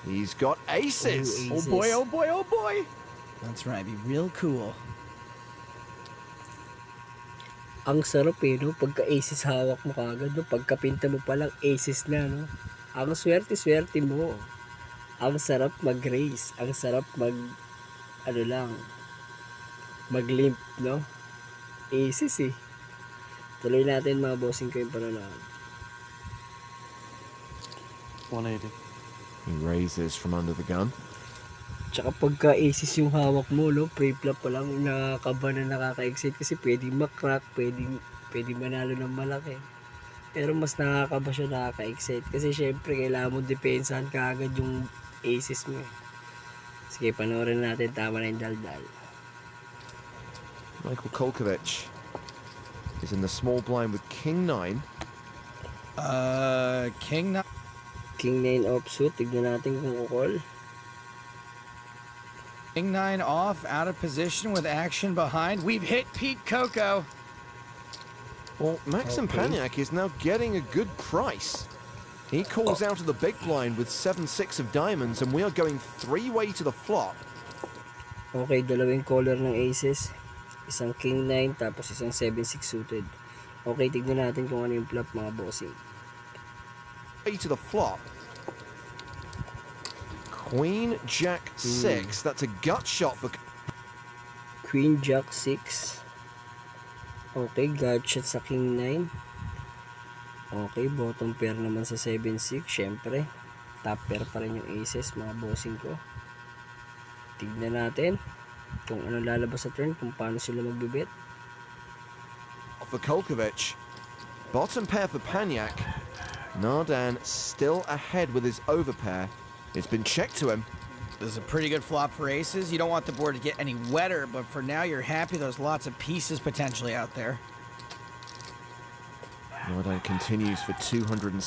He's got aces. Oh boy, oh boy, oh boy. That's right, be real cool. Ang sarap eh, no? Pagka aces hawak mo kagad, no? Pagkapinta mo palang aces na, no? Ang swerte-swerte mo. Ang sarap mag-race. Ang sarap ano lang, mag-limp, no? Aces eh. Tuloy natin mga bossing ko yung panonood. 180. He raises from under the gun. Tsaka pagka aces yung hawak mo, no? Pre-flop pa lang, nakakaba na nakaka-excite kasi pwedeng makrack, pwedeng manalo ng malaki. Pero mas nakakaba siya, nakaka-excite. Kasi syempre, kailangan mo depensahan ka agad yung aces mo. Sige, panoorin natin. Tama na yung daldal. Michael Kolkovic is in the small blind with King 9. King na. King 9 offsuit. Tignan natin kung kukol. King 9 off, out of position with action behind. We've hit Pete Coco. Well, Maxim Paniak is now getting a good price. He calls out of the big blind with 7-6 of diamonds, and we are going three-way to the flop. Okay, dalawang caller ng aces. Isang King 9, tapos isang 7-6 suited. Okay, tignan natin kung ano yung flop mga bossing. Way to the flop. Queen Jack 6. That's a gut shot for. Queen Jack 6. Okay, gut shot sa King 9. Okay, bottom pair naman sa 7-6. Syempre, top pair pa rin yung aces mga bossing ko. Tignan natin kung ano lalabas sa turn, kung paano sila magbibit. For Kolkovic. Bottom pair for Paniak. Nardan still ahead with his overpair. It's been checked to him. This is a pretty good flop for aces. You don't want the board to get any wetter, but for now you're happy there's lots of pieces potentially out there. Nardan continues for 260,000.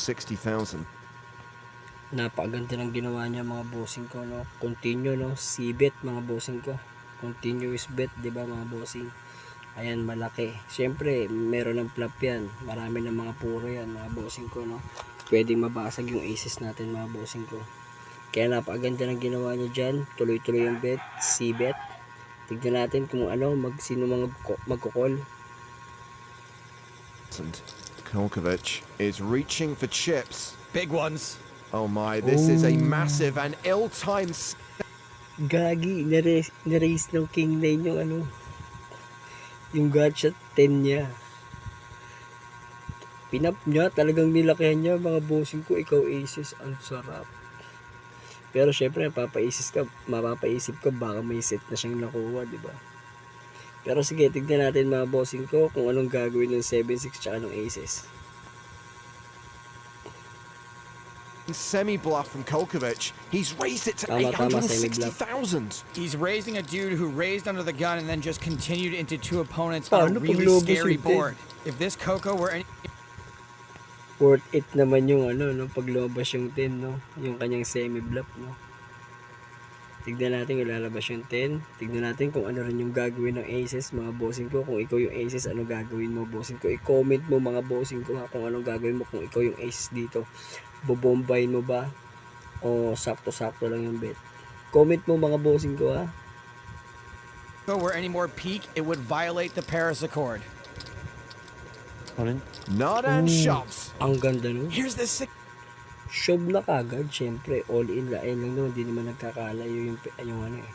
Napakaganda ng ginawa niya mga bossing ko, no? Continue, no? C-bet mga bossing ko. Continuous bet, di ba mga bossing? Ayan, malaki. Siyempre, meron ng flop yan. Marami ng mga puro yan mga bossing ko, no? Pwedeng mabasag yung aces natin mga bossing ko. Kaya napakaganda ng ginawa niya dyan. Tuloy-tuloy yung bet, C-bet. Tignan natin kung ano, sino mga magkukol. And Kolkovic is reaching for chips. Big ones. Oh my, this is a massive and ill-timed. Gagi, na-raise ng King 9 yung ano, yung gotcha 10 niya. Pinap niya, talagang nilakihan niya mga bossing ko. Ikaw aces, ang sarap. Pero syempre, mapapaisip ka baka may set na siyang nakuha, di ba? Pero sige, tignan natin mga bossing ko kung anong gagawin ng 7-6 tsaka ng aces. Semi-bluff from Kolkovic. He's raised it to 860,000. He's raising a dude who raised under the gun and then just continued into two opponents Paano on a really pag scary lobos yung board. If this Coco were any... Worth it naman yung ano, no, pag lumabas yung 10, no, yung kanyang semi-bluff, no. Tignan natin kung lalabas yung 10. Tignan natin kung ano rin yung gagawin ng aces, mga bossing ko. Kung ikaw yung aces, ano gagawin mo, bossing ko? I-comment mo mga bossing ko ha, kung anong gagawin mo kung ikaw yung aces dito. Bobombayin mo ba? O sakto-sakto lang yung bet? Comment mo mga bossing ko ha. If were any more peak, it would violate the Paris Accord. All in. Nardan shoves. Ang ganda no. Here's this sick... Shove na kagad, syempre. All in, lain lang naman. Hindi naman nagkakalayo yung ano eh.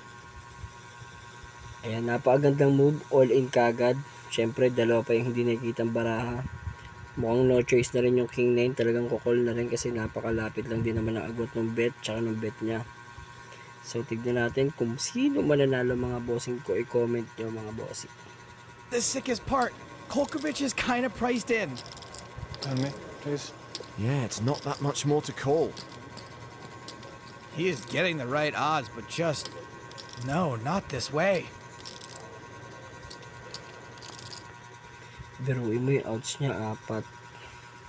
Ayan, napakagandang move. All in kagad. Syempre, dalawa pa yung hindi nakikitang baraha. Mukhang no choice na rin yung King 9. Talagang kukol na rin kasi napakalapit lang din naman ang agwat ng bet tsaka ng bet niya. So, tignan natin kung sino mananalo mga bossing ko. I-comment nyo mga bossing. The sickest part, Kolkovic is kind of priced in. Tell me, please. Yeah, it's not that much more to call. He is getting the right odds, but just... No, not this way. Biruin mo yung outs niya,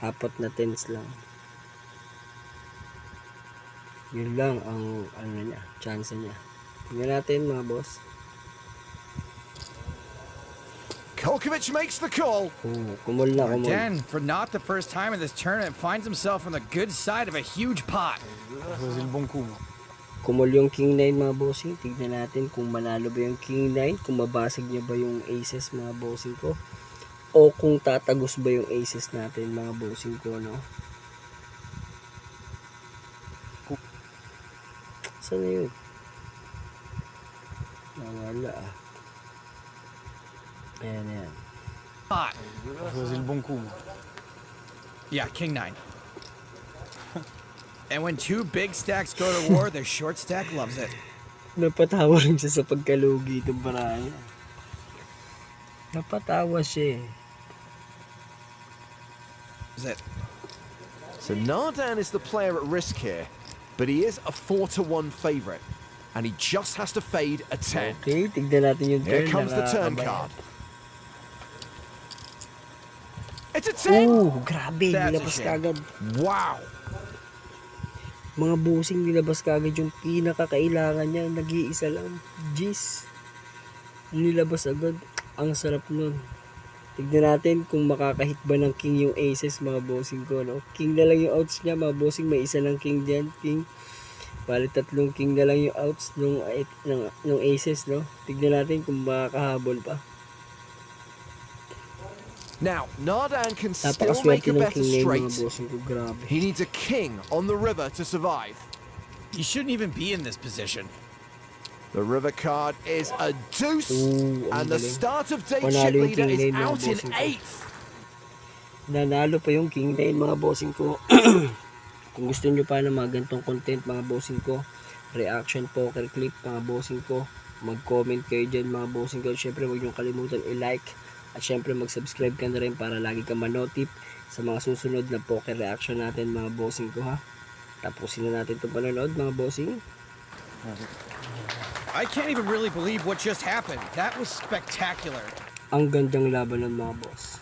apat na tens lang. Yun lang ang ano niya, chance niya. Tingnan natin mga boss. Kolkovic makes the call. Kumul na kumul. Den, for not the first time in this tournament, finds himself on the good side of a huge pot. Silbong kumo. Kumul yung King 9 mga bossing. Tignan natin kung manalo ba yung King 9. Kung mabasag niya ba yung aces mga bossing ko. O kung tatagos ba yung aces natin mga bossing ko, no? Saan na yun? Nawala ah. Ayan, ayan. Hot. choisi le bon coup. moi. Yeah, king 9. And when two big stacks go to war, the short stack loves it. Napatawa rin siya sa pagkalugi itong baraya. Napatawa siya eh. Is it? So Nardan is the player at risk here, but he is a 4-1 favourite, and he just has to fade a 10. Okay, tignan natin yung Here turn. comes the turn Nakakabayan. card. It's a 10! Oh, grabe. That's a Nilabas shame. kagad. Wow! Mga bossing nilabas kagad yung pinakakailangan niya. Nag-iisa lang. Jeez. Nilabas agad. Ang sarap nun. Tignan natin kung makakahit ba ng king yung aces mga bossing ko. No? King na lang yung outs niya mga bossing. May isa ng king dyan. King. Bali 3 king na lang yung outs nung aces. No? Tignan natin kung makakahabol pa. Now, Nardan can still make Napakaswerte a ng better king na yung mga straight. bossing ko. Grabe. He needs a king on the river to survive. He shouldn't even be in this position. The river card is a deuce, Ooh, ang and the galing. start of day Panalo chip yung leader king is lane, mga out in bossing ko. 8th. Nanalo pa yung king 9 mga bossing ko. Kung gusto nyo pa ng mga ganitong content mga bossing ko, reaction poker clip mga bossing ko, mag-comment kayo dyan mga bossing ko. Syempre huwag nyo kalimutan i-like at syempre mag-subscribe ka na rin para lagi ka manotip sa mga susunod na poker reaction natin mga bossing ko ha. Tapusin na natin itong panonood mga bossing. I can't even really believe what just happened. That was spectacular. Ang gandang laban ng mga boss.